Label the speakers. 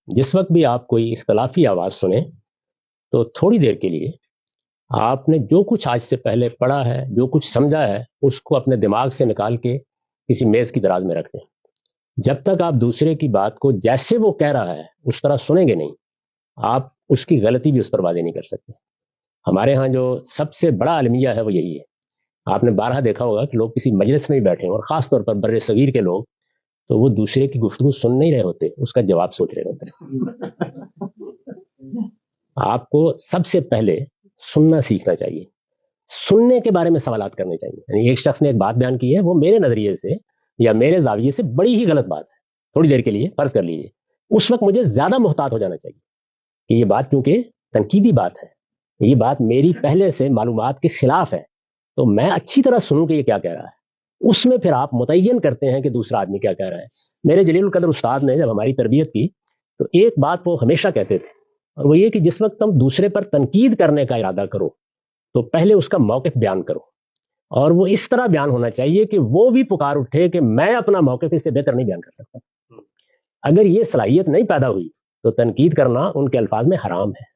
Speaker 1: جس وقت بھی آپ کوئی اختلافی آواز سنیں تو تھوڑی دیر کے لیے آپ نے جو کچھ آج سے پہلے پڑھا ہے، جو کچھ سمجھا ہے، اس کو اپنے دماغ سے نکال کے کسی میز کی دراز میں رکھ دیں. جب تک آپ دوسرے کی بات کو جیسے وہ کہہ رہا ہے اس طرح سنیں گے نہیں، آپ اس کی غلطی بھی اس پر واضح نہیں کر سکتے. ہمارے ہاں جو سب سے بڑا المیہ ہے وہ یہی ہے. آپ نے بارہا دیکھا ہوگا کہ لوگ کسی مجلس میں ہی بیٹھے ہیں اور خاص طور پر بر صغیر کے لوگ، تو وہ دوسرے کی گفتگو سن نہیں رہے ہوتے، اس کا جواب سوچ رہے ہوتے ہیں. آپ کو سب سے پہلے سننا سیکھنا چاہیے. سننے کے بارے میں سوالات کرنے چاہیے. یعنی ایک شخص نے ایک بات بیان کی ہے، وہ میرے نظریے سے یا میرے زاویے سے بڑی ہی غلط بات ہے، تھوڑی دیر کے لیے فرض کر لیجیے، اس وقت مجھے زیادہ محتاط ہو جانا چاہیے کہ یہ بات کیونکہ تنقیدی بات ہے، یہ بات میری پہلے سے معلومات کے خلاف ہے، تو میں اچھی طرح سنوں کہ یہ کیا کہہ رہا ہے. اس میں پھر آپ متعین کرتے ہیں کہ دوسرا آدمی کیا کہہ رہا ہے. میرے جلیل القدر استاد نے جب ہماری تربیت کی تو ایک بات وہ ہمیشہ کہتے تھے، اور وہ یہ کہ جس وقت تم دوسرے پر تنقید کرنے کا ارادہ کرو تو پہلے اس کا موقف بیان کرو، اور وہ اس طرح بیان ہونا چاہیے کہ وہ بھی پکار اٹھے کہ میں اپنا موقف اس سے بہتر نہیں بیان کر سکتا. اگر یہ صلاحیت نہیں پیدا ہوئی تو تنقید کرنا ان کے الفاظ میں حرام ہے.